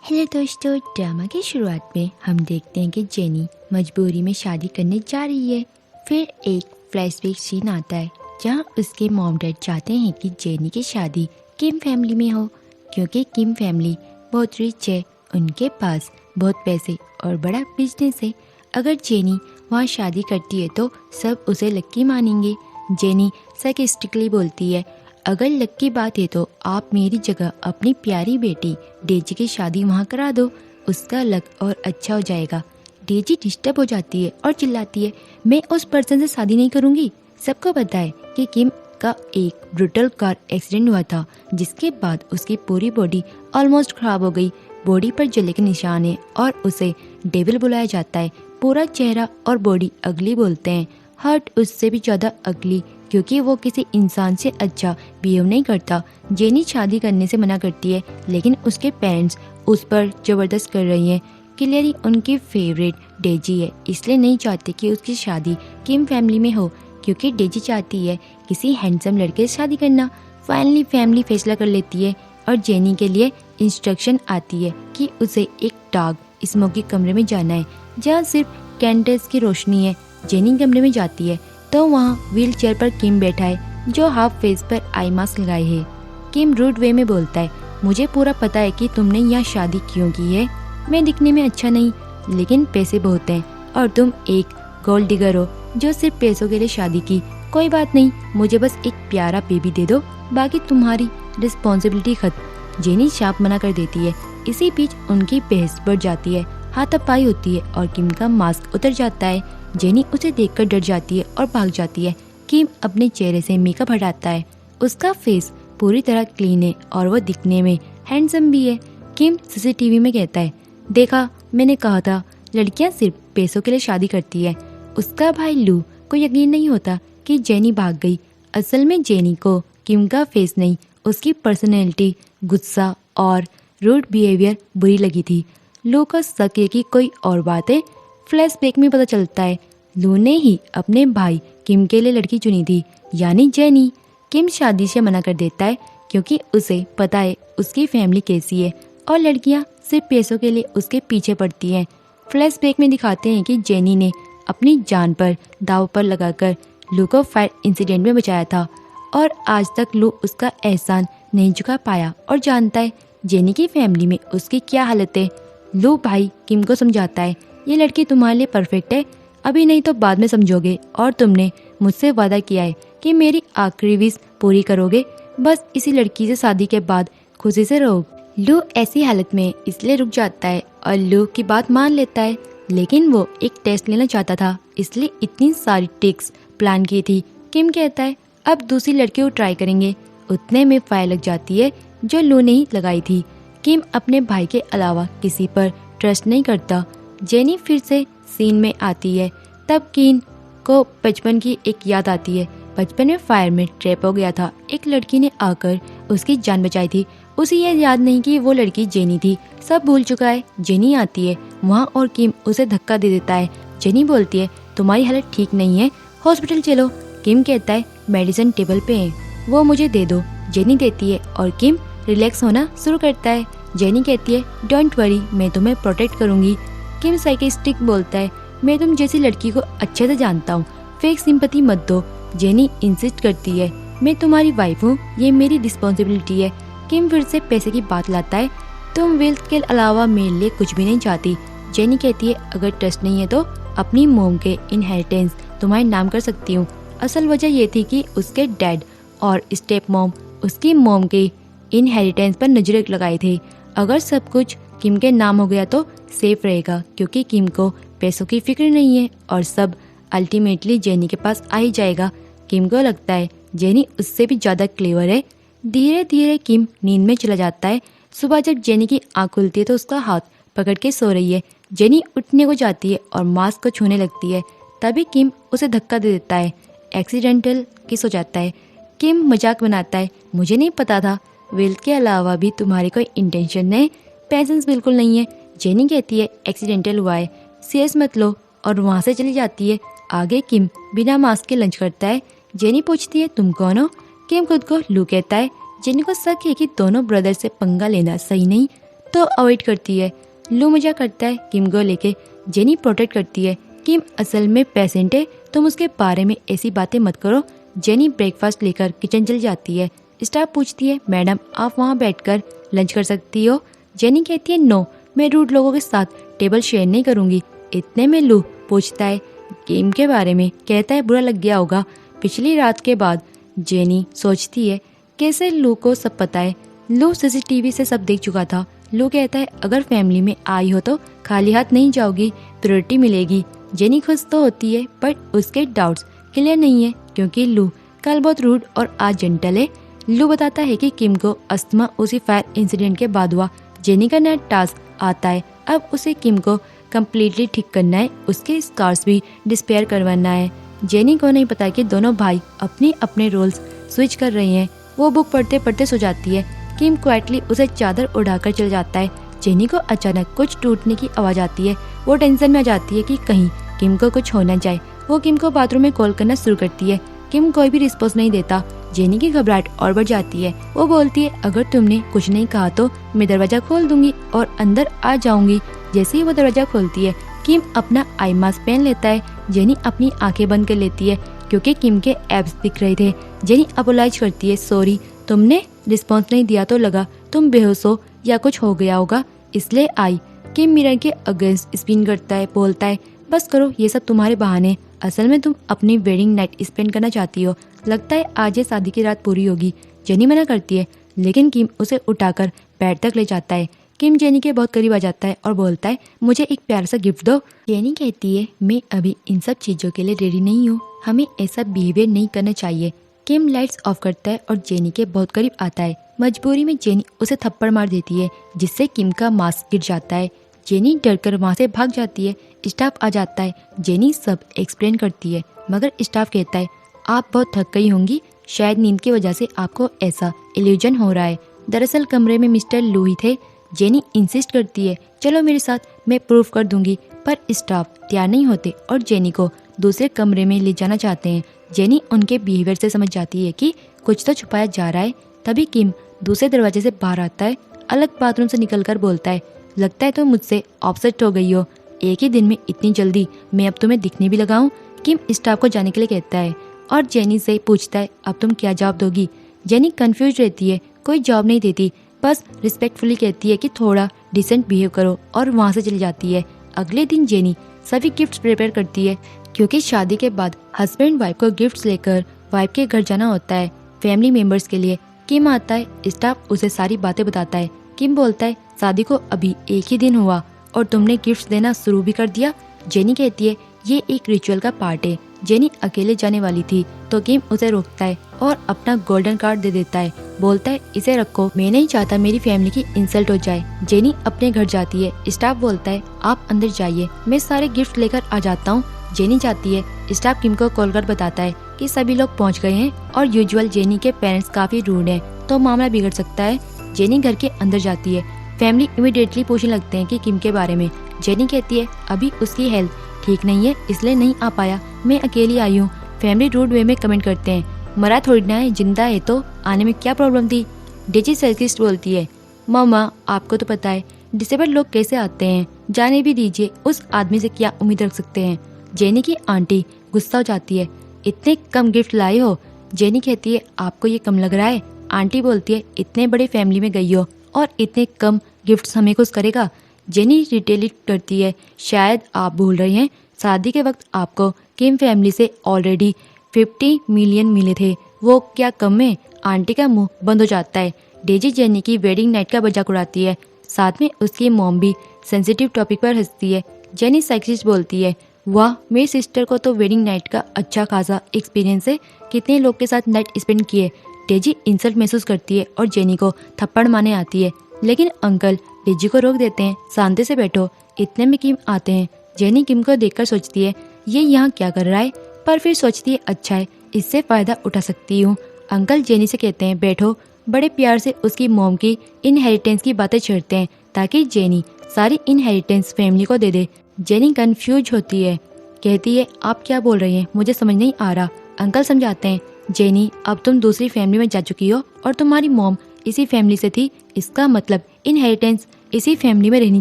Hello दोस्तों, drama की शुरुआत में हम देखते हैं कि जेनी मजबूरी में शादी करने जा रही है। फिर एक फ्लैशबैक सीन आता है जहां उसके मॉम डैड चाहते हैं कि जेनी की शादी किम फैमिली में हो, क्योंकि किम फैमिली बहुत रिच है, उनके पास बहुत पैसे और बड़ा बिजनेस है। अगर जेनी वहां शादी करती है तो सब उसे लक्की मानेंगे। जेनी sarcastically बोलती है, अगर लक की बात है तो आप मेरी जगह अपनी प्यारी बेटी डेजी की शादी वहाँ करा दो, उसका लक और अच्छा हो जाएगा। डेजी डिस्टर्ब हो जाती है और चिल्लाती है, मैं उस पर्सन से शादी नहीं करूँगी। सबको पता है कि किम का एक ब्रूटल कार एक्सीडेंट हुआ था, जिसके बाद उसकी पूरी बॉडी ऑलमोस्ट खराब हो गई। बॉडी पर जले के निशान है और उसे डेविल बुलाया जाता है। पूरा चेहरा और बॉडी अगली बोलते हैं, हर्ट उससे भी ज़्यादा अगली, क्योंकि वो किसी इंसान से अच्छा बिहेव नहीं करता। जेनी शादी करने से मना करती है, लेकिन उसके पेरेंट्स उस पर ज़बरदस्त कर रही हैं। क्लियरली उनकी फेवरेट डेजी है, इसलिए नहीं चाहते कि उसकी शादी किम फैमिली में हो, क्योंकि डेजी चाहती है किसी हैंडसम लड़के से शादी करना। फाइनली फैमिली फैसला कर लेती है और जेनी के लिए इंस्ट्रक्शन आती है कि उसे एक डार्क स्मोकी कमरे में जाना है जहाँ सिर्फ कैंडल्स की रोशनी है। जेनी कमरे में जाती है तो वहाँ व्हील चेयर पर किम बैठा है, जो हाफ फेस पर आई मास्क लगाए है। किम रूड वे में बोलता है, मुझे पूरा पता है कि तुमने यहाँ शादी क्यों की है। मैं दिखने में अच्छा नहीं, लेकिन पैसे बहुत हैं और तुम एक गोल्ड डिगर हो जो सिर्फ पैसों के लिए शादी की। कोई बात नहीं, मुझे बस एक प्यारा बेबी दे दो, बाकी तुम्हारी रिस्पॉन्सिबिलिटी खत्म। जेनी शाप मना कर देती है। इसी बीच उनकी बहस बढ़ जाती है, हाथापाई होती है और किम का मास्क उतर जाता है। जेनी उसे देखकर डर जाती है और भाग जाती है। किम अपने चेहरे से मेकअप हटाता है, उसका फेस पूरी तरह क्लीन है और वो दिखने में हैंडसम भी है। किम सीसीटीवी में कहता है, देखा, मैंने कहा था लड़कियां सिर्फ पैसों के लिए शादी करती है। उसका भाई लू को यकीन नहीं होता कि जेनी भाग गई। असल में जेनी को किम का फेस नहीं, उसकी पर्सनैलिटी, गुस्सा और रूड बिहेवियर बुरी लगी थी। लू का शक है कि कोई और बात है। फ्लैशबैक में पता चलता है लू ने ही अपने भाई किम के लिए लड़की चुनी थी, यानी जेनी। किम शादी से मना कर देता है क्योंकि उसे पता है उसकी फैमिली कैसी है और लड़कियां सिर्फ पैसों के लिए उसके पीछे पड़ती हैं। फ्लैशबैक में दिखाते हैं कि जेनी ने अपनी जान पर दाव पर लगाकर लू को फायर इंसिडेंट में बचाया था और आज तक लू उसका एहसान नहीं चुका पाया और जानता है जेनी की फैमिली में उसकी क्या हालत है। लू भाई किम को समझाता है, ये लड़की तुम्हारे लिए परफेक्ट है, अभी नहीं तो बाद में समझोगे, और तुमने मुझसे वादा किया है कि मेरी आखिरी विश पूरी करोगे। बस इसी लड़की से शादी के बाद खुशी से रहो। लू ऐसी हालत में इसलिए रुक जाता है और लू की बात मान लेता है, लेकिन वो एक टेस्ट लेना चाहता था, इसलिए इतनी सारी ट्रिक्स प्लान की थी। किम कहता है, अब दूसरी लड़की को ट्राई करेंगे। उतने में फायर लग जाती है जो लू ने ही लगाई थी। किम अपने भाई के अलावा किसी पर ट्रस्ट नहीं करता। जेनी फिर से सीन में आती है। तब किन को बचपन की एक याद आती है। बचपन में फायर में ट्रैप हो गया था, एक लड़की ने आकर उसकी जान बचाई थी। उसे यह याद नहीं कि वो लड़की जेनी थी, सब भूल चुका है। जेनी आती है वहाँ और किम उसे धक्का दे देता है। जेनी बोलती है, तुम्हारी हालत ठीक नहीं है, हॉस्पिटल चलो। किम कहता है, मेडिसिन टेबल पे है, वो मुझे दे दो। जेनी देती है और किम रिलैक्स होना शुरू करता है। जेनी कहती है, डोंट वरी, मैं तुम्हें प्रोटेक्ट करूंगी। किम साइकिस्टिक बोलता है, मैं तुम जैसी लड़की को अच्छे से जानता हूँ, फेक सिंपैथी मत दो। जेनी इंसिस्ट करती है, मैं तुम्हारी वाइफ हूँ, ये मेरी रिस्पॉन्सिबिलिटी है। किम फिर से पैसे की बात लाता है, तुम वेल्थ के अलावा मेरे लिए कुछ भी नहीं चाहती। जेनी कहती है, अगर ट्रस्ट नहीं है तो अपनी मोम के इनहेरिटेंस तुम्हारे नाम कर सकती हूँ। असल वजह ये थी कि उसके डैड और स्टेप मॉम उसकी मोम के इनहेरिटेंस पर नजर लगाए थे। अगर सब कुछ किम के नाम हो गया तो सेफ रहेगा, क्योंकि किम को पैसों की फिक्र नहीं है और सब अल्टीमेटली जेनी के पास आ ही जाएगा। किम को लगता है जेनी उससे भी ज़्यादा क्लेवर है। धीरे धीरे किम नींद में चला जाता है। सुबह जब जेनी की आँख खुलती है तो उसका हाथ पकड़ के सो रही है। जेनी उठने को जाती है और मास्क को छूने लगती है, तभी किम उसे धक्का दे देता है। एक्सीडेंटल किस हो जाता है। किम मजाक बनाता है, मुझे नहीं पता था, वेल्थ के अलावा भी तुम्हारी कोई इंटेंशन है, पैसेंस बिल्कुल नहीं है। जेनी कहती है, एक्सीडेंटल हुआ है, सीरियस मत लो, और वहाँ से चली जाती है। आगे किम बिना मास्क के लंच करता है। जेनी पूछती है, तुम कौन हो? किम खुद को लू कहता है। जेनी को शक है कि दोनों ब्रदर से पंगा लेना सही नहीं, तो अवॉइड करती है। लू मजाक करता है किम को लेके। जेनी प्रोटेक्ट करती है, किम असल में पेशेंट है, तुम उसके बारे में ऐसी बातें मत करो। जेनी ब्रेकफास्ट लेकर किचन चली जाती है। स्टाफ पूछती है, मैडम आप वहाँ बैठकर लंच कर सकती हो। जेनी कहती है, नो, मैं रूड लोगों के साथ टेबल शेयर नहीं करूँगी। इतने में लू पूछता है किम के बारे में, कहता है बुरा लग गया होगा पिछली रात के बाद। जेनी सोचती है कैसे लू को सब पता है। लू सीसीटीवी से सब देख चुका था। लू कहता है अगर फैमिली में आई हो तो खाली हाथ नहीं जाओगी, प्रायोरिटी मिलेगी। जेनी खुश तो होती है पर उसके डाउट्स क्लियर नहीं है क्योंकि लू कल बहुत रूड और आज जेंटल है। लू बताता है कि किम को अस्थमा उसी फायर इंसिडेंट के बाद हुआ। जेनी का नया टास्क आता है, अब उसे किम को कम्प्लीटली ठीक करना है, उसके स्कार्स भी डिस्पेयर करवाना है। जेनी को नहीं पता कि दोनों भाई अपने अपने रोल्स स्विच कर रहे हैं। वो बुक पढ़ते पढ़ते सो जाती है। किम क्वाइटली उसे चादर उड़ाकर चल जाता है। जेनी को अचानक कुछ टूटने की आवाज़ आती है। वो टेंशन में आ जाती है कि कहीं किम को कुछ हो ना जाए। वो किम को बाथरूम में कॉल करना शुरू करती है। किम कोई भी रिस्पॉन्स नहीं देता। जेनी की घबराहट और बढ़ जाती है। वो बोलती है अगर तुमने कुछ नहीं कहा तो मैं दरवाजा खोल दूंगी और अंदर आ जाऊंगी। जैसे ही वो दरवाजा खोलती है किम अपना आई मास्क पहन लेता है। जेनी अपनी आंखें बंद कर लेती है क्योंकि किम के एब्स दिख रहे थे। जेनी अपोलाइज करती है, सॉरी, तुमने रिस्पॉन्स नहीं दिया तो लगा तुम बेहोश हो या कुछ हो गया होगा इसलिए आई। किम मिरर के अगेंस्ट स्पिन करता है, बोलता है बस करो, ये सब तुम्हारे बहाने। असल में तुम अपनी वेडिंग नाइट स्पेंड करना चाहती हो। लगता है आज ये शादी की रात पूरी होगी। जेनी मना करती है लेकिन किम उसे उठाकर बेड तक ले जाता है। किम जेनी के बहुत करीब आ जाता है और बोलता है मुझे एक प्यारा सा गिफ्ट दो। जेनी कहती है मैं अभी इन सब चीज़ों के लिए रेडी नहीं हूँ, हमें ऐसा बिहेवियर नहीं करना चाहिए। किम लाइट्स ऑफ करता है और जेनी के बहुत करीब आता है। मजबूरी में जेनी उसे थप्पड़ मार देती है जिससे किम का मास्क गिर जाता है। जेनी डरकर वहाँ से भाग जाती है। स्टाफ आ जाता है। जेनी सब एक्सप्लेन करती है मगर स्टाफ कहता है आप बहुत थक गई होंगी, शायद नींद की वजह से आपको ऐसा इल्यूजन हो रहा है। दरअसल कमरे में मिस्टर लू ही थे। जेनी इंसिस्ट करती है चलो मेरे साथ, मैं प्रूफ कर दूंगी, पर स्टाफ तैयार नहीं होते और जेनी को दूसरे कमरे में ले जाना चाहते हैं। जेनी उनके बिहेवियर से समझ जाती है कि कुछ तो छुपाया जा रहा है। तभी किम दूसरे दरवाजे से बाहर आता है, अलग बाथरूम से निकलकर बोलता है लगता है तुम मुझसे ऑब्सेस्ट हो गई हो, एक ही दिन में इतनी जल्दी, मैं अब तुम्हें दिखने भी लगाऊं। किम स्टाफ को जाने के लिए कहता है और जेनी से पूछता है अब तुम क्या जवाब दोगी। जेनी कंफ्यूज रहती है, कोई जवाब नहीं देती, बस रिस्पेक्टफुली कहती है कि थोड़ा डिसेंट बिहेव करो और वहाँ से चली जाती है। अगले दिन जेनी सभी गिफ्ट्स प्रिपेयर करती है क्योंकि शादी के बाद हस्बैंड वाइफ को गिफ्ट्स लेकर वाइफ के घर जाना होता है फैमिली मेंबर्स के लिए। किम आता है, स्टाफ उसे सारी बातें बताता है। किम बोलता है शादी को अभी एक ही दिन हुआ और तुमने गिफ्ट्स देना शुरू भी कर दिया। जेनी कहती है ये एक रिचुअल का पार्ट है। जेनी अकेले जाने वाली थी तो किम उसे रोकता है और अपना गोल्डन कार्ड दे देता है, बोलता है इसे रखो, मैं नहीं चाहता मेरी फैमिली की इंसल्ट हो जाए। जेनी अपने घर जाती है। स्टाफ बोलता है आप अंदर जाइए, मैं सारे गिफ्ट लेकर आ जाता हूँ। जेनी जाती है। स्टाफ किम को कॉल कर बताता है कि सभी लोग पहुँच गए हैं और यूजुअल जेनी के पेरेंट्स काफी रूड हैं तो मामला बिगड़ सकता है। जेनी घर के अंदर जाती है। फैमिली इमीडिएटली पूछने लगते हैं कि किम के बारे में। जेनी कहती है अभी उसकी हेल्थ ठीक नहीं है इसलिए नहीं आ पाया, मैं अकेली आई हूँ। फैमिली रूड वे में कमेंट करते हैं मरा थोड़ी ना है, जिंदा है तो आने में क्या प्रॉब्लम थी। डेजी सर्किस्ट बोलती है मामा आपको तो पता है डिसेबल लोग कैसे आते हैं, जाने भी दीजिए, उस आदमी से क्या उम्मीद रख सकते हैं। जेनी की आंटी गुस्सा हो जाती है, इतने कम गिफ्ट लाए हो। जेनी कहती है आपको ये कम लग रहा है। आंटी बोलती है इतने बड़े फैमिली में गई हो और इतने कम गिफ्ट्स हमें कुछ करेगा। जेनी रिटेलिट करती है शायद आप भूल रहे हैं शादी के वक्त आपको किम फैमिली से ऑलरेडी 50 मिलियन मिले थे, वो क्या कम है। आंटी का मुंह बंद हो जाता है। डेजी जेनी की वेडिंग नाइट का मजाक उड़ाती है, साथ में उसकी मॉम भी सेंसिटिव टॉपिक पर हंसती है। जेनी साइकिस्ट बोलती है वाह मेरी सिस्टर को तो वेडिंग नाइट का अच्छा खासा एक्सपीरियंस है, कितने लोग के साथ नाइट स्पेंड किए। डेजी इंसल्ट महसूस करती है और जेनी को थप्पड़ मारने आती है लेकिन अंकल डेजी को रोक देते हैं, शांति से बैठो। इतने में किम आते हैं। जेनी किम को देखकर सोचती है ये यहाँ क्या कर रहा है, पर फिर सोचती है अच्छा है इससे फायदा उठा सकती हूँ। अंकल जेनी से कहते हैं बैठो। बड़े प्यार से उसकी मॉम की इनहेरिटेंस की बातें छेड़ते हैं ताकि जेनी सारी इनहेरिटेंस फैमिली को दे दे। जेनी कंफ्यूज होती है, कहती है आप क्या बोल रही हैं, मुझे समझ नहीं आ रहा। अंकल समझाते हैं जेनी अब तुम दूसरी फैमिली में जा चुकी हो और तुम्हारी मॉम इसी फैमिली से थी, इसका मतलब इनहेरिटेंस इसी फैमिली में रहनी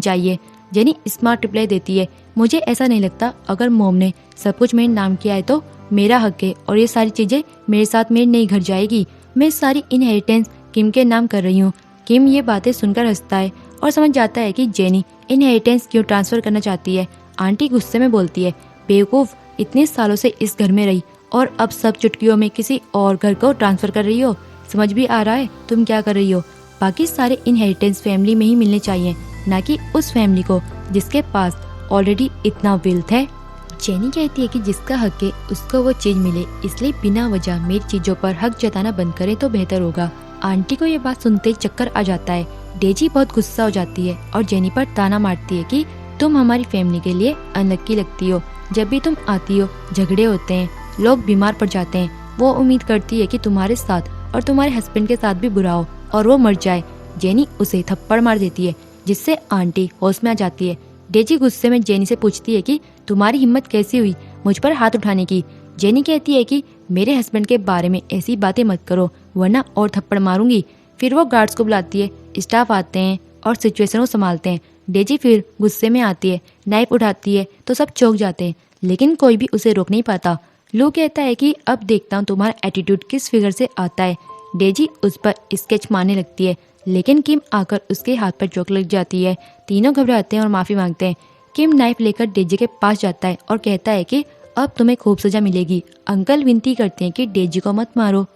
चाहिए। जेनी स्मार्ट रिप्लाई देती है, मुझे ऐसा नहीं लगता, अगर मॉम ने सब कुछ मेरे नाम किया है तो मेरा हक है और ये सारी चीजें मेरे साथ मेरे नई घर जाएगी। मैं सारी इनहेरिटेंस किम के नाम कर रही हूँ। किम ये बातें सुनकर हंसता है और समझ जाता है कि जेनी इनहेरिटेंस क्यों ट्रांसफर करना चाहती है। आंटी गुस्से में बोलती है, बेवकूफ, इतने सालों से इस घर में रही और अब सब चुटकियों में किसी और घर को ट्रांसफर कर रही हो। समझ भी आ रहा है तुम क्या कर रही हो। बाकी सारे इनहेरिटेंस फैमिली में ही मिलने चाहिए, ना कि उस फैमिली को जिसके पास ऑलरेडी इतना वेल्थ है। जेनी कहती है कि जिसका हक है उसको वो चीज मिले, इसलिए बिना वजह मेरी चीजों पर हक जताना बंद करें तो बेहतर होगा। आंटी को ये बात सुनते ही चक्कर आ जाता है। डेजी बहुत गुस्सा हो जाती है और जेनी पर ताना मारती है कि तुम हमारी फैमिली के लिए अनलक्की लगती हो। जब भी तुम आती हो झगड़े होते हैं, लोग बीमार पड़ जाते हैं। वो उम्मीद करती है कि तुम्हारे साथ और तुम्हारे हस्बैंड के साथ भी बुरा हो और वो मर जाए। जेनी उसे थप्पड़ मार देती है जिससे आंटी होश में आ जाती है। डेजी गुस्से में जेनी से पूछती है कि तुम्हारी हिम्मत कैसी हुई मुझ पर हाथ उठाने की। जेनी कहती है कि मेरे हस्बैंड के बारे में ऐसी बातें मत करो वरना और थप्पड़ मारूंगी। फिर वो गार्ड्स को बुलाती है, स्टाफ आते हैं और सिचुएशन को संभालते हैं। डेजी फिर गुस्से में आती है, नाइफ उठाती है तो सब चौंक जाते हैं, लेकिन कोई भी उसे रोक नहीं पाता। लू कहता है कि अब देखता हूँ तुम्हारा एटीट्यूड किस फिगर से आता है। डेजी उस पर स्केच मारने लगती है, लेकिन किम आकर उसके हाथ पर चोट लग जाती है। तीनों घबराते हैं और माफी मांगते हैं। किम नाइफ लेकर डेजी के पास जाता है और कहता है कि अब तुम्हें खूब सजा मिलेगी। अंकल विनती करते हैं कि डेजी को मत मारो,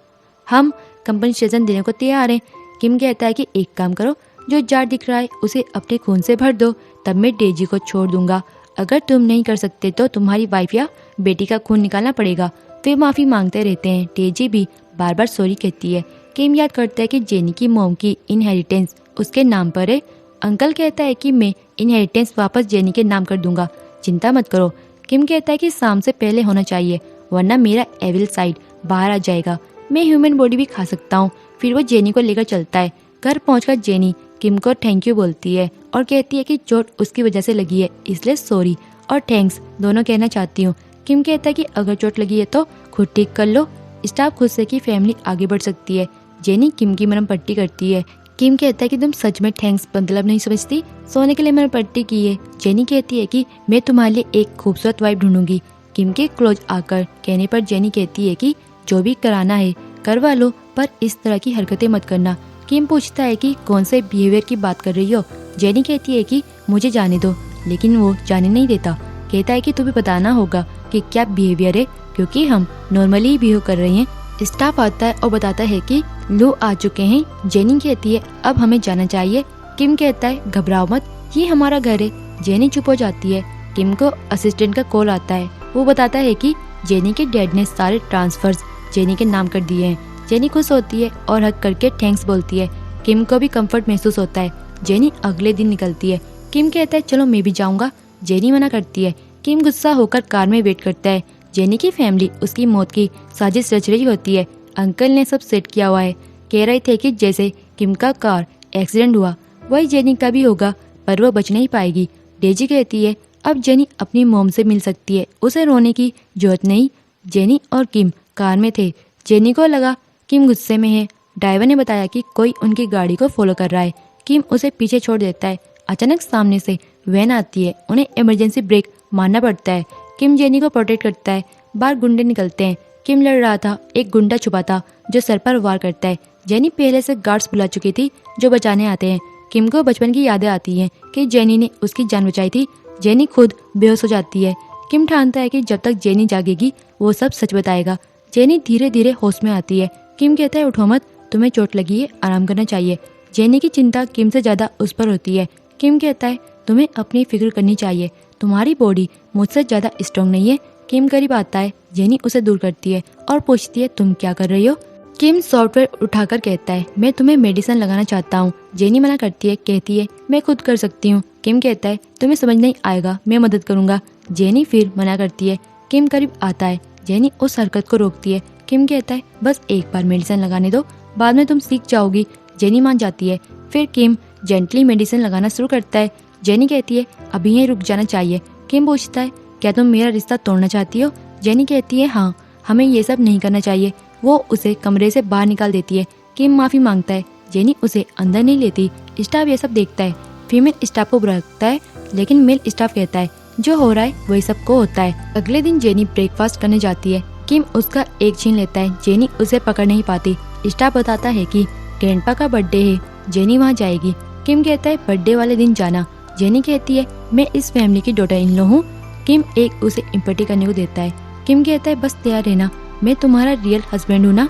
हम कंपनसेशन देने को तैयार हैं। किम कहता है कि एक काम करो, जो जार दिख रहा है उसे अपने खून से भर दो, तब मैं डेजी को छोड़ दूंगा। अगर तुम नहीं कर सकते तो तुम्हारी वाइफ या बेटी का खून निकालना पड़ेगा। वे माफी मांगते रहते हैं। डेजी भी बार बार सॉरी कहती है। किम याद करता है कि जेनी की मॉम की इनहेरिटेंस उसके नाम पर है। अंकल कहता है कि मैं इनहेरिटेंस वापस जेनी के नाम कर दूंगा, चिंता मत करो। किम कहता है कि शाम से पहले होना चाहिए वरना मेरा एविल साइड बाहर आ जाएगा। मैं ह्यूमन बॉडी भी खा सकता हूँ। फिर वो जेनी को लेकर चलता है। घर पहुंचकर जेनी किम को थैंक यू बोलती है और कहती है कि चोट उसकी वजह से लगी है, इसलिए सॉरी और थैंक्स दोनों कहना चाहती हूँ। किम कहता है कि अगर चोट लगी है तो खुद ठीक कर लो। स्टाफ खुद से कि फैमिली आगे बढ़ सकती है। जेनी किम की मरहम पट्टी करती है। किम कहता है कि तुम सच में थैंक्स मतलब नहीं समझती, सोने के लिए मरहम पट्टी की है। जेनी कहती है कि मैं तुम्हारे लिए एक खूबसूरत वाइफ ढूंढूंगी। किम के क्लोज आकर कहने पर जेनी कहती है कि जो भी कराना है करवा लो, पर इस तरह की हरकतें मत करना। किम पूछता है कि कौन से बिहेवियर की बात कर रही हो। जेनी कहती है कि मुझे जाने दो, लेकिन वो जाने नहीं देता। कहता है कि तुम्हें बताना होगा कि क्या बिहेवियर है, क्योंकि हम नॉर्मली ही बिहेव कर रहे हैं। स्टाफ आता है और बताता है कि लो आ चुके हैं। जेनी कहती है अब हमें जाना चाहिए। किम कहता है घबराओ मत, ये हमारा घर है। जेनी चुप हो जाती है। किम को असिस्टेंट का कॉल आता है। वो बताता है कि जेनी के डैड ने सारे ट्रांसफर्स जेनी के नाम कर दिए हैं। जेनी खुश होती है और हक करके थैंक्स बोलती है। किम को भी कंफर्ट महसूस होता है। जेनी अगले दिन निकलती है। किम कहता है चलो मैं भी जाऊंगा। जेनी मना करती है। किम गुस्सा होकर कार में वेट करता है। जेनी की फैमिली उसकी मौत की साजिश रच रही होती है। अंकल ने सब सेट किया हुआ है। कह रहे थे कि जैसे किम का कार एक्सीडेंट हुआ वही जेनी का भी होगा, पर वो बच नहीं पाएगी। डेजी कहती है अब जेनी अपनी मॉम से मिल सकती है, उसे रोने की जरूरत नहीं। जेनी और किम कार में थे। जेनी को लगा किम गुस्से में है। ड्राइवर ने बताया कि कोई उनकी गाड़ी को फॉलो कर रहा है। किम उसे पीछे छोड़ देता है। अचानक सामने से वैन आती है। उन्हें इमरजेंसी ब्रेक मारना पड़ता है। किम जेनी को प्रोटेक्ट करता है। बाहर गुंडे निकलते हैं। किम लड़ रहा था, एक गुंडा छुपा था जो सर पर वार करता है। जेनी पहले से गार्ड्स बुला चुकी थी जो बचाने आते हैं। किम को बचपन की यादें आती हैं कि जेनी ने उसकी जान बचाई थी। जेनी खुद बेहोश हो जाती है। किम ठानता है कि जब तक जेनी जागेगी वो सब सच बताएगा। जेनी धीरे धीरे होश में आती है। किम कहता है उठो मत, तुम्हें चोट लगी है, आराम करना चाहिए। जेनी की चिंता किम से ज्यादा उस पर होती है। किम कहता है तुम्हें अपनी फिक्र करनी चाहिए, तुम्हारी बॉडी मुझसे ज्यादा स्ट्रांग नहीं है। किम करीब आता है। जेनी उसे दूर करती है और पूछती है तुम क्या कर रही हो। किम सॉफ्टवेयर उठाकर कहता है मैं तुम्हें मेडिसिन लगाना चाहता हूँ। जेनी मना करती है, कहती है मैं खुद कर सकती हूँ। किम कहता है तुम्हें समझ नहीं आएगा, मैं मदद करूंगा। जेनी फिर मना करती है। किम करीब आता है। जेनी उस हरकत को रोकती है। किम कहता है बस एक बार मेडिसिन लगाने दो, बाद में तुम सीख जाओगी। जेनी मान जाती है। फिर किम जेंटली मेडिसिन लगाना शुरू करता है। जेनी कहती है अभी यहीं रुक जाना चाहिए। किम पूछता है क्या तुम मेरा रिश्ता तोड़ना चाहती हो। जेनी कहती है हाँ, हमें ये सब नहीं करना चाहिए। वो उसे कमरे से बाहर निकाल देती है। किम माफी मांगता है। जेनी उसे अंदर नहीं लेती। स्टाफ ये सब देखता है। फीमेल स्टाफ को बुरा लगता है, लेकिन मेल स्टाफ कहता है जो हो रहा है वही सबको होता है। अगले दिन जेनी ब्रेकफास्ट करने जाती है। किम उसका एक छीन लेता है। जेनी उसे पकड़ नहीं पाती। स्टाफ बताता है कि ग्रैंडपा का बर्थडे है, जेनी वहाँ जाएगी। किम कहता है बर्थडे वाले दिन जाना। जेनी कहती है मैं इस फैमिली की डॉटर इन लॉ हूँ। किम एक उसे इम्पटी करने को देता है। किम कहता है बस तैयार रहना, मैं तुम्हारा रियल हस्बैंड हूँ ना।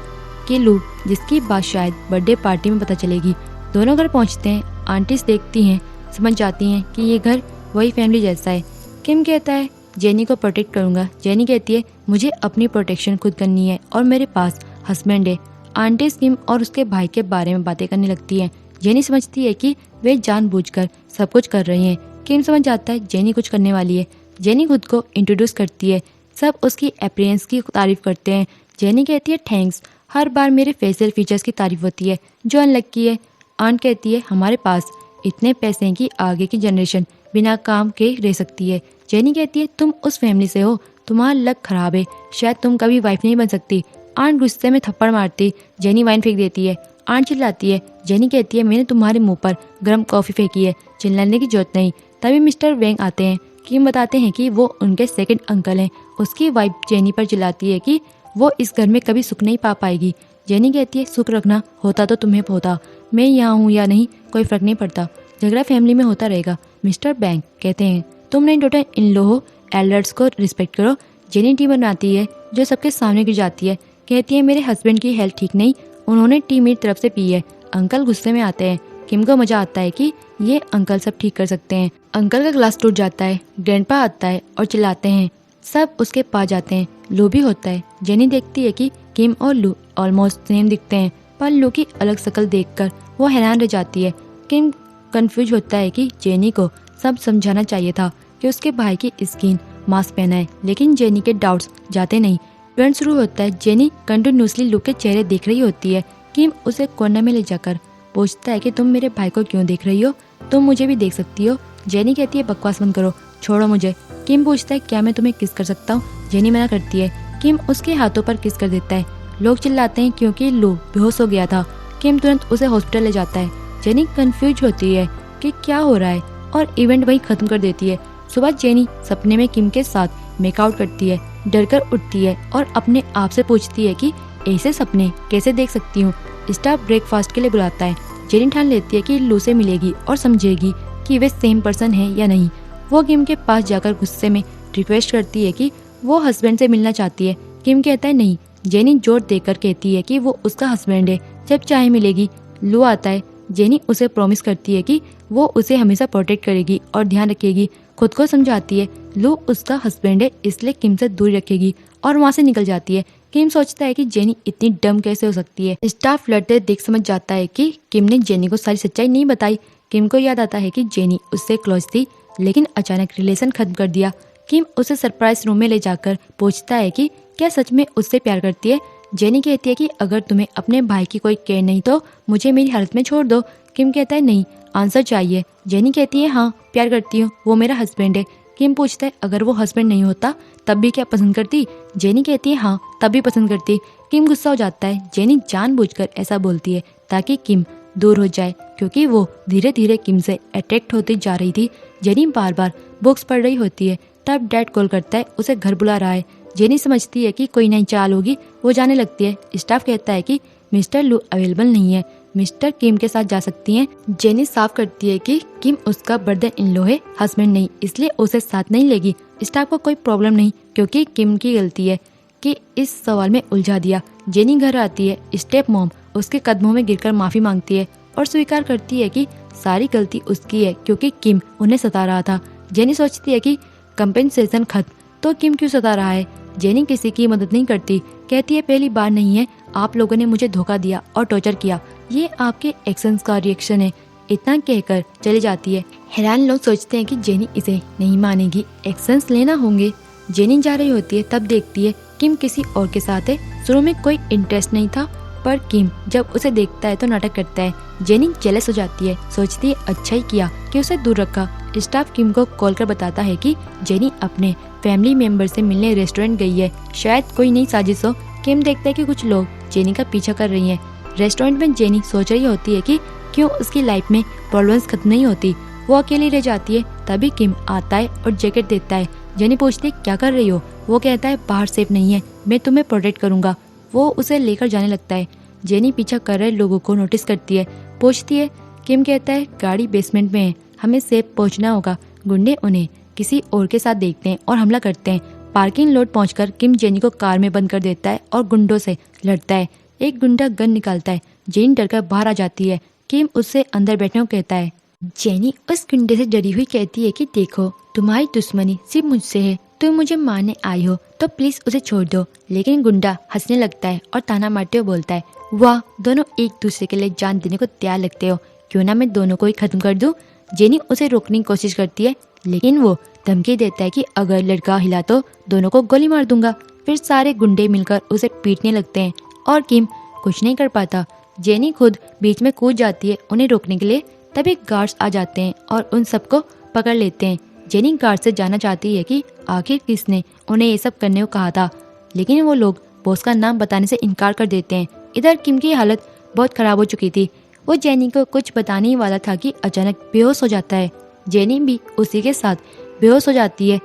कि लू, जिसकी बात शायद बर्थडे पार्टी में पता चलेगी। दोनों घर पहुँचते हैं। आंटीज देखती हैं, समझ जाती हैं कि ये घर वही फैमिली जैसा है। किम कहता है जेनी को प्रोटेक्ट करूंगा। जेनी कहती है मुझे अपनी प्रोटेक्शन खुद करनी है और मेरे पास हस्बैंड है। आंटीज किम और उसके भाई के बारे में बातें करने लगती हैं। जेनी समझती है कि वे जानबूझकर सब कुछ कर रही हैं। किम समझ जाता है जेनी कुछ करने वाली है। जेनी खुद को इंट्रोड्यूस करती है। सब उसकी अपीयरेंस की तारीफ करते हैं। जेनी कहती है थैंक्स, हर बार मेरे फेशियल फीचर्स की तारीफ होती है जो अनलक्की है। आंट कहती है हमारे पास इतने पैसे हैं कि आगे की जनरेशन बिना काम के रह सकती है। जेनी कहती है तुम उस फैमिली से हो, तुम्हारा लक खराब है, शायद तुम कभी वाइफ नहीं बन सकती। आंट गुस्से में थप्पड़ मारती जेनी वाइन फेंक देती है। आंट चिल्लाती है। जेनी कहती है मैंने तुम्हारे मुंह पर गर्म कॉफी फेंकी है, चिल्लाने की जरूरत नहीं। तभी मिस्टर वेंग आते हैं। किम बताते हैं कि वो उनके सेकंड अंकल हैं। उसकी वाइफ जेनी पर चिल्लाती है कि वो इस घर में कभी सुख नहीं पा पाएगी। जेनी कहती है सुख रखना होता तो तुम्हें होता, मैं यहाँ हूँ या नहीं कोई फर्क नहीं पड़ता, झगड़ा फैमिली में होता रहेगा। मिस्टर बैंक कहते हैं तुम नहीं डॉटर इन लो हो, एल्डर्स को रिस्पेक्ट करो। जेनी टी बनाती है जो सबके सामने गिर जाती है। कहती है मेरे हस्बैंड की हेल्थ ठीक नहीं, उन्होंने टी मेरी तरफ से पी है। अंकल गुस्से में आते हैं। किम को मजा आता है कि ये अंकल सब ठीक कर सकते हैं। अंकल का ग्लास टूट जाता है। ग्रैंडपा आता है और चिल्लाते हैं। सब उसके पास जाते हैं। लू भी होता है। जेनी देखती है कि किम और लू ऑलमोस्ट सेम दिखते हैं, पर लू की अलग शक्ल देखकर वो हैरान रह जाती है। किम कंफ्यूज होता है कि जेनी को सब समझाना चाहिए था कि उसके भाई की स्किन मास्क पहना है, लेकिन जेनी के डाउट्स जाते नहीं। इवेंट शुरू होता है। जेनी कंटिन्यूसली लू के चेहरे देख रही होती है। किम उसे कोने में ले जाकर पूछता है कि तुम मेरे भाई को क्यों देख रही हो, तुम मुझे भी देख सकती हो। जेनी कहती है बकवास बंद करो, छोड़ो मुझे। किम पूछता है क्या मैं तुम्हें किस कर सकता हूँ। जेनी मना करती है। किम उसके हाथों पर किस कर देता है। लोग चिल्लाते हैं क्योंकि लू बेहोश हो गया था। किम तुरंत उसे हॉस्पिटल ले जाता है। जेनी कंफ्यूज होती है कि क्या हो रहा है और इवेंट वहीं खत्म कर देती है। सुबह जेनी सपने में किम के साथ मेकआउट करती है। डरकर उठती है और अपने आप से पूछती है कि ऐसे सपने कैसे देख सकती हूँ। स्टाफ ब्रेकफास्ट के लिए बुलाता है। जेनी ठान लेती है कि लू से मिलेगी और समझेगी कि वे सेम पर्सन है या नहीं। वो किम के पास जाकर गुस्से में रिक्वेस्ट करती है कि वो हस्बैंड से मिलना चाहती है। किम कहता है नहीं। जेनी जोर देकर कहती है कि वो उसका हस्बैंड है, जब चाहे मिलेगी। लू आता है। जेनी उसे प्रॉमिस करती है कि वो उसे हमेशा प्रोटेक्ट करेगी और ध्यान रखेगी। खुद को समझाती है लू उसका हस्बैंड है, इसलिए किम से दूर रखेगी और वहाँ से निकल जाती है। किम सोचता है कि जेनी इतनी डम कैसे हो सकती है। स्टाफ लड़ते देख समझ जाता है कि किम ने जेनी को सारी सच्चाई नहीं बताई। किम को याद आता है कि जेनी उससे क्लोज थी, लेकिन अचानक रिलेशन खत्म कर दिया। किम उसे सरप्राइज रूम में ले जाकर पूछता है कि क्या सच में उससे प्यार करती है। जेनी कहती है कि अगर तुम्हें अपने भाई की कोई केयर नहीं तो मुझे मेरी हालत में छोड़ दो। किम कहता है नहीं, आंसर चाहिए। जेनी कहती है हाँ प्यार करती हूँ, वो मेरा हस्बैंड है। किम पूछता है अगर वो हस्बैंड नहीं होता तब भी क्या पसंद करती। जेनी कहती है हाँ तब भी पसंद करती। किम गुस्सा हो जाता है। जेनी जानबूझकर ऐसा बोलती है ताकि किम दूर हो जाए, क्योंकि वो धीरे धीरे किम से अट्रैक्ट होती जा रही थी। जेनी बार बार बुक्स पढ़ रही होती है। तब डैड कॉल करता है, उसे घर बुला रहा है। जेनी समझती है कि कोई नई चाल होगी, वो जाने लगती है। स्टाफ कहता है कि मिस्टर लू अवेलेबल नहीं है, मिस्टर किम के साथ जा सकती हैं। जेनी साफ करती है कि किम उसका ब्रदर इन लॉ है, हस्बैंड नहीं, इसलिए उसे साथ नहीं लेगी। स्टाफ को कोई प्रॉब्लम नहीं, क्योंकि किम की गलती है कि इस सवाल में उलझा दिया। जेनी घर आती है। स्टेप मॉम उसके कदमों में गिरकर माफी मांगती है और स्वीकार करती है कि सारी गलती उसकी है, क्योंकि किम उन्हें सता रहा था। जेनी सोचती है कि कंपेंसेशन खत्म तो किम क्यों सता रहा है। जेनी किसी की मदद नहीं करती। कहती है पहली बार नहीं है, आप लोगों ने मुझे धोखा दिया और टॉर्चर किया, ये आपके एक्शंस का रिएक्शन है। इतना कहकर चली जाती है। हैरान लोग सोचते हैं कि जेनी इसे नहीं मानेगी, एक्शंस लेना होंगे। जेनी जा रही होती है, तब देखती है किम किसी और के साथ है। शुरू में कोई इंटरेस्ट नहीं था, पर किम जब उसे देखता है तो नाटक करता है। जेनी जेलस हो जाती है, सोचती है अच्छा ही किया कि उसे दूर रखा। स्टाफ किम को कॉल कर बताता है कि जेनी अपने फैमिली मेंबर से मिलने रेस्टोरेंट गई है, शायद कोई नई साजिश हो। किम देखता है कि कुछ लोग जेनी का पीछा कर रही हैं। रेस्टोरेंट में जेनी सोच रही होती है कि क्यों उसकी लाइफ में प्रॉब्लम्स खत्म नहीं होती। वो अकेली रह जाती है। तभी किम आता है और जैकेट देता है। जेनी पूछती है क्या कर रही हो। वो कहता है बाहर सेफ नहीं है, मैं तुम्हें प्रोटेक्ट करूंगा। वो उसे लेकर जाने लगता है। जेनी पीछा कर रहे लोगों को नोटिस करती है, पूछती है। किम कहता है गाड़ी बेसमेंट में है, हमें सेफ पहुंचना होगा। गुंडे उन्हें किसी और के साथ देखते हैं और हमला करते हैं। पार्किंग लॉट पहुंचकर किम जेनी को कार में बंद कर देता है और गुंडों से लड़ता है। एक गुंडा गन निकालता है। जेनी डरकर बाहर आ जाती है। किम उससे अंदर बैठने को कहता है। जेनी उस गुंडे से डरी हुई कहती है कि देखो तुम्हारी दुश्मनी सिर्फ मुझसे है, तुम मुझे मारने आई हो तो प्लीज उसे छोड़ दो। लेकिन गुंडा हंसने लगता है और ताना मारते हुए बोलता है, वाह दोनों एक दूसरे के लिए जान देने को तैयार लगते हो, क्यों ना मैं दोनों को ही खत्म कर दूं। जेनी उसे रोकने की कोशिश करती है, लेकिन वो धमकी देता है कि अगर लड़का हिला तो दोनों को गोली मार दूंगा। फिर सारे गुंडे मिलकर उसे पीटने लगते हैं और किम कुछ नहीं कर पाता। जेनी खुद बीच में कूद जाती है उन्हें रोकने के लिए। तभी गार्ड्स आ जाते हैं और उन सबको पकड़ लेते हैं। जेनी गार्ड से जानना चाहती है कि आखिर किसने उन्हें ये सब करने को कहा था, लेकिन वो लोग बॉस का नाम बताने से इनकार कर देते हैं। इधर किम की हालत बहुत खराब हो चुकी थी। वो जेनी को कुछ बताने ही वाला था कि अचानक बेहोश हो जाता है। जेनी भी उसी के साथ बेहोश हो जाती है।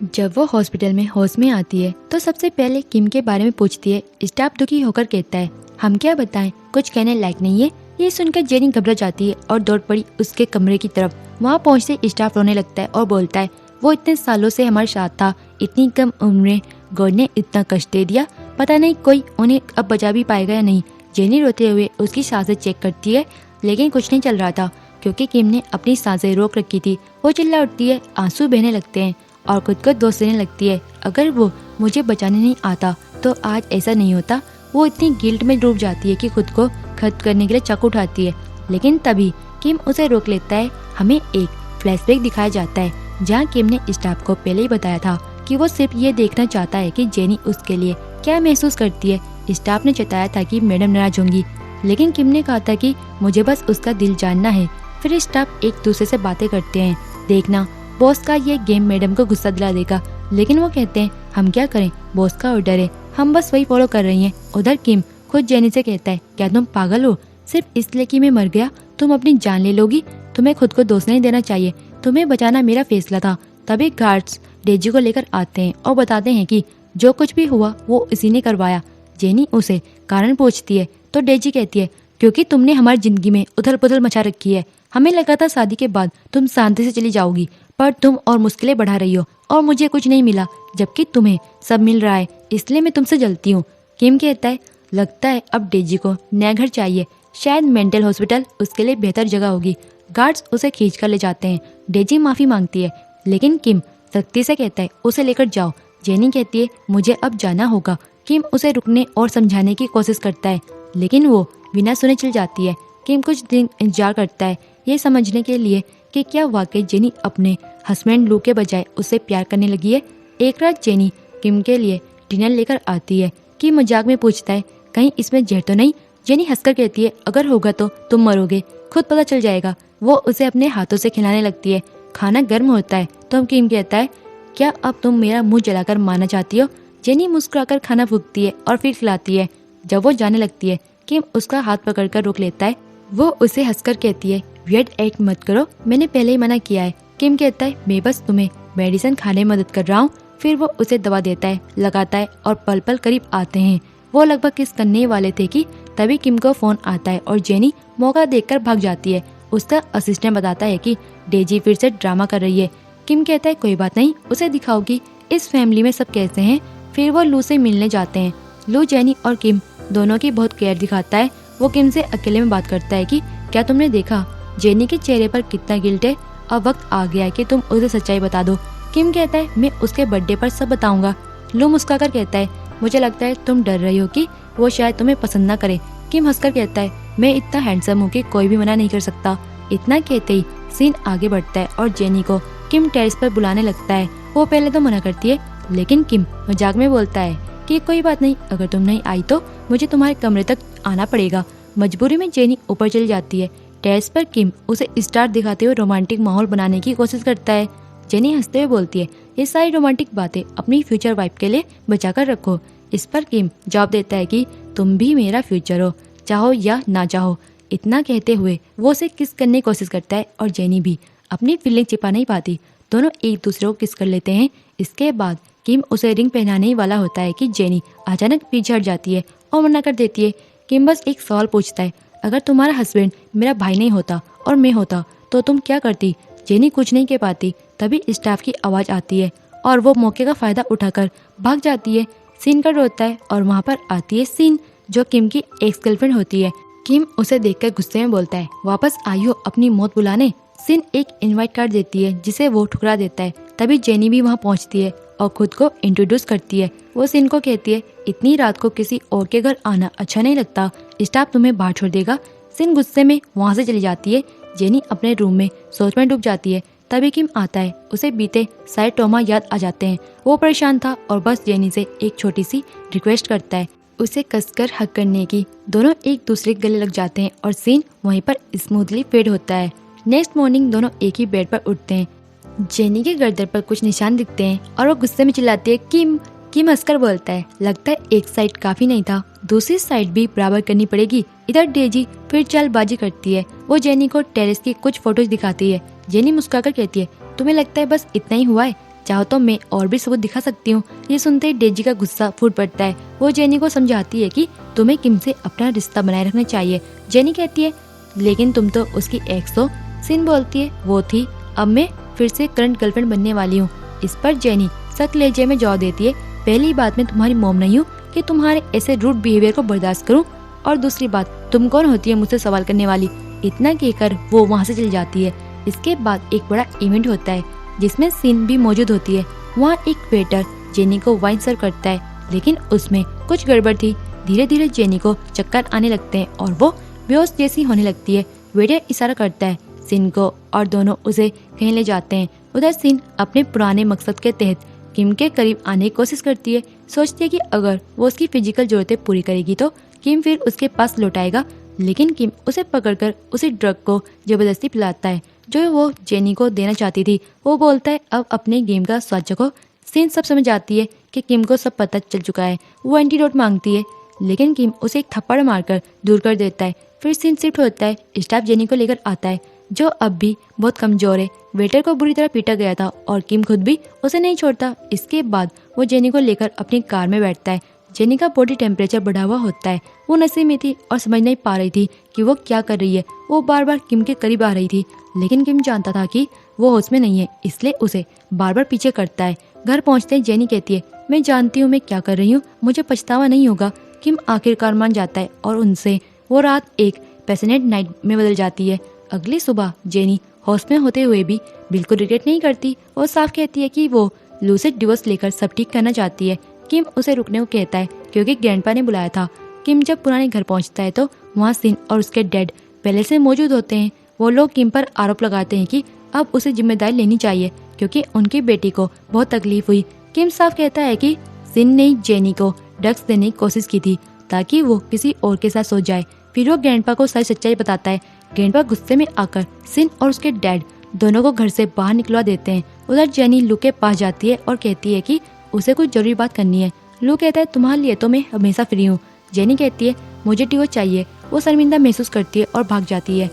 जब वो हॉस्पिटल में होश में आती है तो सबसे पहले किम के बारे में पूछती है। स्टाफ दुखी होकर कहता है, हम क्या बताएं, कुछ कहने लायक नहीं है। ये सुनकर जेनी घबरा जाती है और दौड़ पड़ी उसके कमरे की तरफ। वहाँ पहुँचते स्टाफ रोने लगता है और बोलता है, वो इतने सालों से हमारे साथ था, इतनी कम उम्र में गॉड ने इतना कष्ट दे दिया, पता नहीं कोई उन्हें अब बचा भी पाएगा या नहीं। जेनी रोते हुए उसकी सांसें चेक करती है, लेकिन कुछ नहीं चल रहा था क्योंकि किम ने अपनी सांसें रोक रखी थी। वो चिल्ला उठती है, आंसू बहने लगते हैं और खुद को दोष देने लगती है, अगर वो मुझे बचाने नहीं आता तो आज ऐसा नहीं होता। वो इतनी गिल्ट में डूब जाती है कि खुद को खत्म करने के लिए चाकू उठाती है, लेकिन तभी किम उसे रोक लेता है। हमें एक फ्लैशबैक दिखाया जाता है जहाँ किम ने स्टाफ को पहले ही बताया था कि वो सिर्फ ये देखना चाहता है कि जेनी उसके लिए क्या महसूस करती है। स्टाफ ने चेताया था कि मैडम नाराज होंगी, लेकिन किम ने कहा था कि मुझे बस उसका दिल जानना है। फिर स्टाफ एक दूसरे से बातें करते हैं, देखना बॉस का ये गेम मैडम को गुस्सा दिला देगा। लेकिन वो कहते हैं, हम क्या करें, बॉस का ऑर्डर है, हम बस वही फॉलो कर रही हैं। उधर किम खुद जेनी से कहता है, क्या तुम पागल हो, सिर्फ इसलिए कि मैं मर गया तुम अपनी जान ले लोगी। तुम्हें खुद को दोष नहीं देना चाहिए, तुम्हें बचाना मेरा फैसला था। तभी गार्ड्स डेजी को लेकर आते हैं और बताते हैं कि जो कुछ भी हुआ वो इसी ने करवाया। जेनी उसे कारण पूछती है तो डेजी कहती है, क्योंकि तुमने हमारी जिंदगी में उथल पुथल मचा रखी है। हमें लगा था शादी के बाद तुम शांति से चली जाओगी, पर तुम और मुश्किलें बढ़ा रही हो और मुझे कुछ नहीं मिला, जबकि तुम्हें सब मिल रहा है, इसलिए मैं तुमसे जलती हूँ। किम कहता है, लगता है अब डेजी को नया घर चाहिए, शायद मेंटल हॉस्पिटल उसके लिए बेहतर जगह होगी। गार्ड्स उसे खींच कर ले जाते हैं। डेजी माफी मांगती है, लेकिन किम सख्ती से कहता है, उसे लेकर जाओ। जेनी कहती है, मुझे अब जाना होगा। किम उसे रुकने और समझाने की कोशिश करता है, लेकिन वो बिना सुने चल जाती है। किम कुछ दिन इंतजार करता है ये समझने के लिए कि क्या वाकई जेनी अपने हस्बैंड लू के बजाय उससे प्यार करने लगी है। एक रात जेनी किम के लिए डिनर लेकर आती है। किम मजाक में पूछता है, कहीं इसमें जहर तो नहीं। जेनी हंसकर कहती है, अगर होगा तो तुम मरोगे, खुद पता चल जाएगा। वो उसे अपने हाथों से खिलाने लगती है। खाना गर्म होता है तो किम कहता है, क्या अब तुम मेरा मुंह जलाकर मारना चाहती हो। जेनी मुस्कुराकर खाना फूकती है और फिर खिलाती है। जब वो जाने लगती है किम उसका हाथ पकड़कर रोक लेता है। वो उसे हंसकर कहती है, वियर्ड एक्ट मत करो, मैंने पहले ही मना किया है। किम कहता है, मैं बस तुम्हें मेडिसिन खाने में मदद कर रहा हूँ। फिर वो उसे दवा देता है, लगाता है और पल पल करीब आते हैं। वो लगभग किस करने वाले थे कि तभी किम को फोन आता है और जेनी मौका देखकर भाग जाती है। उसका असिस्टेंट बताता है कि डेजी फिर से ड्रामा कर रही है। किम कहता है, कोई बात नहीं, उसे दिखाओगी इस फैमिली में सब कैसे हैं। फिर वो लू से मिलने जाते हैं। लू जेनी और किम दोनों की बहुत केयर दिखाता है। वो किम से अकेले में बात करता है कि क्या तुमने देखा जेनी के चेहरे पर कितना गिल्ट है, अब वक्त आ गया है कि तुम उसे सच्चाई बता दो। किम कहता है, मैं उसके बर्थडे पर सब बताऊंगा। लू मुस्कुराकर कहता है, मुझे लगता है तुम डर रही हो कि वो शायद तुम्हें पसंद ना करे। किम हंसकर कहता है, मैं इतना हैंडसम हूँ कि कोई भी मना नहीं कर सकता। इतना कहते ही सीन आगे बढ़ता है और जेनी को किम टेरेस पर बुलाने लगता है। वो पहले तो मना करती है, लेकिन किम मजाक में बोलता है कि कोई बात नहीं, अगर तुम नहीं आई तो मुझे तुम्हारे कमरे तक आना पड़ेगा। मजबूरी में जेनी ऊपर चली जाती है। टेरेस पर किम उसे स्टार दिखाते हुए रोमांटिक माहौल बनाने की कोशिश करता है। जेनी हंसते हुए बोलती है, ये सारी रोमांटिक बातें अपनी फ्यूचर वाइफ के लिए बचाकर रखो। इस पर किम जवाब देता है कि तुम भी मेरा फ्यूचर हो, चाहो या ना चाहो। इतना कहते हुए वो उसे किस करने की कोशिश करता है और जेनी भी अपनी फीलिंग छिपा नहीं पाती। दोनों एक दूसरे को किस कर लेते हैं। इसके बाद किम उसे रिंग पहनाने ही वाला होता है कि जेनी अचानक पीछे हट जाती है और मना कर देती है। किम बस एक सवाल पूछता है, अगर तुम्हारा हस्बैंड मेरा भाई नहीं होता और मैं होता तो तुम क्या करती। जेनी कुछ नहीं कह पाती। तभी स्टाफ की आवाज़ आती है और वो मौके का फ़ायदा उठाकर भाग जाती है। सीन कट होता है और वहाँ पर आती है सीन, जो किम की एक्स गर्लफ्रेंड होती है। किम उसे देखकर गुस्से में बोलता है, वापस आई हो अपनी मौत बुलाने। सीन एक इनवाइट कार्ड देती है जिसे वो ठुकरा देता है। तभी जेनी भी वहाँ पहुँचती है और खुद को इंट्रोड्यूस करती है। वो सीन को कहती है, इतनी रात को किसी और के घर आना अच्छा नहीं लगता, स्टाफ तुम्हें बाहर छोड़ देगा। सीन गुस्से में वहाँ से चली जाती है। जेनी अपने रूम में सोच में डूब जाती है। तभी किम आता है। उसे बीते सारे ट्रॉमा याद आ जाते हैं। वो परेशान था और बस जेनी से एक छोटी सी रिक्वेस्ट करता है, उसे कसकर हक करने की। दोनों एक दूसरे के गले लग जाते हैं और सीन वहीं पर स्मूथली फेड होता है। नेक्स्ट मॉर्निंग दोनों एक ही बेड पर उठते हैं। जेनी के गर्दन पर कुछ निशान दिखते हैं और वो गुस्से में चिल्लाती है, किम। किम हंसकर बोलता है, लगता है एक साइड काफी नहीं था, दूसरी साइड भी बराबर करनी पड़ेगी। इधर डेजी फिर चालबाजी करती है। वो जेनी को टेरेस की कुछ फोटोज दिखाती है। जेनी मुस्कुराकर कहती है, तुम्हें लगता है बस इतना ही हुआ है, चाहो तो मैं और भी सबूत दिखा सकती हूँ। ये सुनते ही डेजी का गुस्सा फूट पड़ता है। वो जेनी को समझाती है कि तुम्हें किम से अपना रिश्ता बनाए रखना चाहिए। जेनी कहती है, लेकिन तुम तो उसकी एक्स हो। सीन बोलती है, वो थी, अब मैं फिर से करंट गर्लफ्रेंड बनने वाली हूँ। इस पर जेनी सख्त लहजे में जवाब देती है, पहली बात मैं तुम्हारी मॉम नहीं हूँ कि तुम्हारे ऐसे रूड बिहेवियर को बर्दाश्त करूँ, और दूसरी बात तुम कौन होती है मुझसे सवाल करने वाली। इतना कहकर वो वहाँ से चली जाती है। इसके बाद एक बड़ा इवेंट होता है जिसमें सीन भी मौजूद होती है। वहाँ एक वेटर जेनी को वाइन सर्व करता है, लेकिन उसमें कुछ गड़बड़ थी। धीरे धीरे जेनी को चक्कर आने लगते हैं और वो बेहोश जैसी होने लगती है। वेटर इशारा करता है सीन को और दोनों उसे कहीं ले जाते हैं। उधर सीन अपने पुराने मकसद के तहत किम के करीब आने की कोशिश करती है। सोचती है कि अगर वो उसकी फिजिकल जरूरतें पूरी करेगी तो किम फिर उसके पास लौट आएगा, लेकिन किम उसे पकड़कर उसी ड्रग को जबरदस्ती पिलाता है जो वो जेनी को देना चाहती थी। वो बोलता है, अब अपने गेम का स्वाद चखो। सीन सब समझ आती है कि किम को सब पता चल चुका है। वो एंटीडोट मांगती है, लेकिन किम उसे एक थप्पड़ मारकर दूर कर देता है। फिर सीन शिफ्ट होता है। स्टाफ जेनी को लेकर आता है जो अब भी बहुत कमजोर है। वेटर को बुरी तरह पीटा गया था और किम खुद भी उसे नहीं छोड़ता। इसके बाद वो जेनी को लेकर अपनी कार में बैठता है। जेनी का बॉडी टेम्परेचर बढ़ा हुआ होता है। वो नशे में थी और समझ नहीं पा रही थी कि वो क्या कर रही है। वो बार बार किम के करीब आ रही थी, लेकिन किम जानता था कि वो होश में नहीं है, इसलिए उसे बार बार पीछे करता है। घर पहुंचते ही जेनी कहती है, मैं जानती हूँ मैं क्या कर रही हूँ, मुझे पछतावा नहीं होगा। किम आखिरकार मान जाता है और उनसे वो रात एक पैशनेट नाइट में बदल जाती है। अगली सुबह जेनी होश में होते हुए भी बिल्कुल रिग्रेट नहीं करती। वो साफ कहती है कि वो लू से डिवोर्स लेकर सब ठीक करना चाहती है। किम उसे रुकने को कहता है क्योंकि ग्रैंडपा ने बुलाया था। किम जब पुराने घर पहुंचता है तो वहाँ सीन और उसके डैड पहले से मौजूद होते हैं। वो लोग किम पर आरोप लगाते हैं कि अब उसे जिम्मेदारी लेनी चाहिए क्योंकि उनकी बेटी को बहुत तकलीफ हुई। किम साफ कहता है कि सिन ने जेनी को ड्रग्स देने की कोशिश की थी ताकि वो किसी और के साथ सो जाए। फिर वो ग्रैंडपा को सारी सच्चाई बताता है। ग्रैंडपा गुस्से में आकर सिन और उसके डैड दोनों को घर से बाहर निकलवा देते हैं। उधर जेनी लू के पास जाती है और कहती है कि उसे कुछ जरूरी बात करनी है। लू कहता है, तुम्हारे लिए तो मैं हमेशा फ्री हूँ। जेनी कहती है, मुझे डिवोर्स चाहिए। वो शर्मिंदा महसूस करती है और भाग जाती है,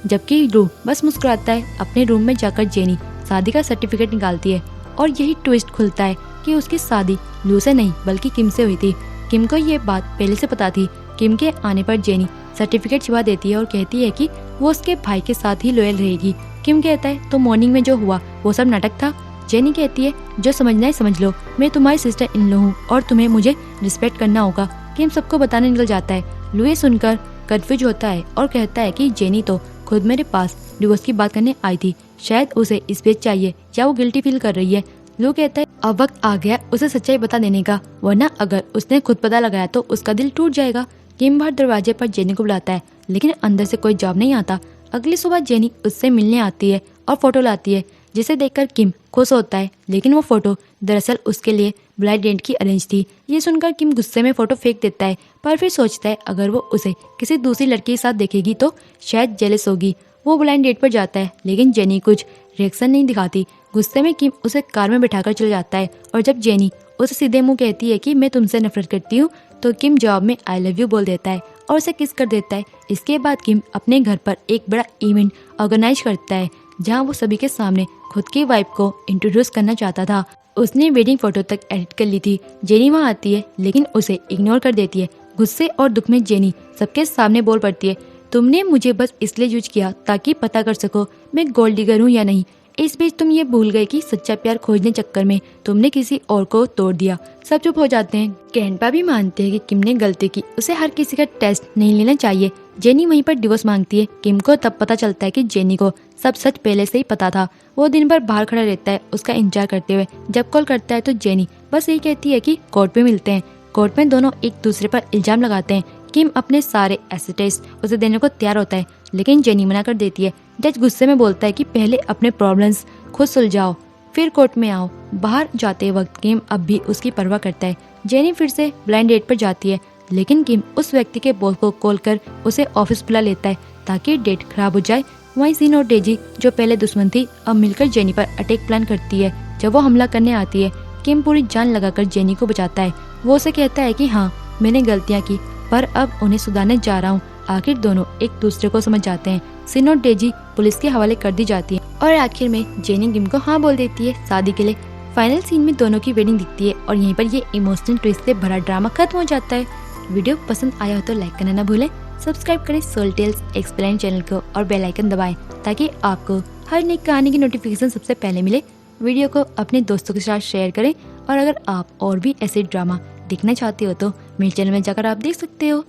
जबकि लू बस मुस्कुराता है। अपने रूम में जाकर जेनी शादी का सर्टिफिकेट निकालती है और यही ट्विस्ट खुलता है कि उसकी शादी लू से नहीं बल्कि किम से हुई थी। किम को ये बात पहले से पता थी। किम के आने पर जेनी सर्टिफिकेट छिपा देती है और कहती है कि वो उसके भाई के साथ ही लॉयल रहेगी। किम कहता है, तो मॉर्निंग में जो हुआ वो सब नाटक था। जेनी कहती है, जो समझना है समझ लो, मैं तुम्हारी सिस्टर इन लो हूँ और तुम्हें मुझे रिस्पेक्ट करना होगा। किम सबको बताने निकल जाता है। लू ये सुनकर कंफ्यूज होता है और कहता है कि जेनी तो खुद मेरे पास डिवोर्स की बात करने आई थी, शायद उसे स्पेस चाहिए या वो गिल्टी फील कर रही है। लू कहता है, अब वक्त आ गया उसे सच्चाई बता देने का, वरना अगर उसने खुद पता लगाया तो उसका दिल टूट जाएगा। किम बाहर दरवाजे पर जेनी को बुलाता है, लेकिन अंदर से कोई जवाब नहीं आता। अगली सुबह जेनी उससे मिलने आती है और फोटो लाती है, जिसे देखकर किम खुश होता है, लेकिन वो फोटो दरअसल उसके लिए ब्लाइंड डेट की अरेंज थी। ये सुनकर किम गुस्से में फोटो फेंक देता है, पर फिर सोचता है अगर वो उसे किसी दूसरी लड़की के साथ देखेगी तो शायद जेलस होगी। वो ब्लाइंड डेट पर जाता है, लेकिन जेनी कुछ रिएक्शन नहीं दिखाती। गुस्से में किम उसे कार में बिठाकर चला जाता है और जब जेनी उसे सीधे मुंह कहती है कि मैं तुमसे नफरत करती हूँ, तो किम जवाब में आई लव यू बोल देता है और उसे किस कर देता है। इसके बाद किम अपने घर पर एक बड़ा इवेंट ऑर्गेनाइज करता है जहाँ वो सभी के सामने खुद की वाइफ को इंट्रोड्यूस करना चाहता था। उसने वेडिंग फोटो तक एडिट कर ली थी। जेनी वहाँ आती है लेकिन उसे इग्नोर कर देती है। गुस्से और दुख में जेनी सबके सामने बोल पड़ती है, तुमने मुझे बस इसलिए यूज किया ताकि पता कर सको मैं गोल्ड डिगर हूँ या नहीं। इस बीच तुम ये भूल गए कि सच्चा प्यार खोजने चक्कर में तुमने किसी और को तोड़ दिया। सब चुप हो जाते हैं। ग्रैंडपा भी मानते हैं कि किम ने गलती की, उसे हर किसी का टेस्ट नहीं लेना चाहिए। जेनी वहीं पर डिवोर्स मांगती है। किम को तब पता चलता है कि जेनी को सब सच पहले से ही पता था। वो दिन भर बाहर खड़ा रहता है उसका इंतजार करते हुए। जब कॉल करता है तो जेनी बस यही कहती है कि कोर्ट में मिलते हैं। कोर्ट में दोनों एक दूसरे पर इल्जाम लगाते हैं। किम अपने सारे एसेट्स उसे देने को तैयार होता है लेकिन जेनी मना कर देती है। जज गुस्से में बोलता है कि पहले अपने प्रॉब्लम्स खुद सुलझाओ फिर कोर्ट में आओ। बाहर जाते वक्त किम अब भी उसकी परवाह करता है। जेनी फिर से ब्लाइंड डेट पर जाती है लेकिन किम उस व्यक्ति के बॉस को कॉल कर उसे ऑफिस बुला लेता है ताकि डेट खराब हो जाए। वहीं सीन और डेजी जो पहले दुश्मन थी अब मिलकर जेनी पर अटैक प्लान करती है। जब वो हमला करने आती है किम पूरी जान लगाकर जेनी को बचाता है। वो उसे कहता है कि हाँ मैंने गलतियाँ की पर अब उन्हें सुधारने जा रहा हूँ। आखिर दोनों एक दूसरे को समझ जाते हैं। सिन और डेजी पुलिस के हवाले कर दी जाती है और आखिर में जेनी किम को हाँ बोल देती है शादी के लिए। फाइनल सीन में दोनों की वेडिंग दिखती है और यहीं पर ये इमोशनल ट्विस्ट से भरा ड्रामा खत्म हो जाता है। वीडियो पसंद आया हो तो लाइक करना ना भूलें। सब्सक्राइब करें सोल टेल्स एक्सप्लेन चैनल को और बेल आइकन दबाएं ताकि आपको हर नई कहानी की नोटिफिकेशन सबसे पहले मिले। वीडियो को अपने दोस्तों के साथ शेयर करें और अगर आप और भी ऐसे ड्रामा देखना चाहते हो तो मेरे चैनल में जाकर आप देख सकते हो।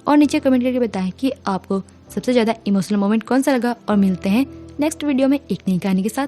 और नीचे कमेंट करके बताएं कि आपको सबसे ज़्यादा इमोशनल मोमेंट कौन सा लगा। और मिलते हैं नेक्स्ट वीडियो में एक नई कहानी के साथ।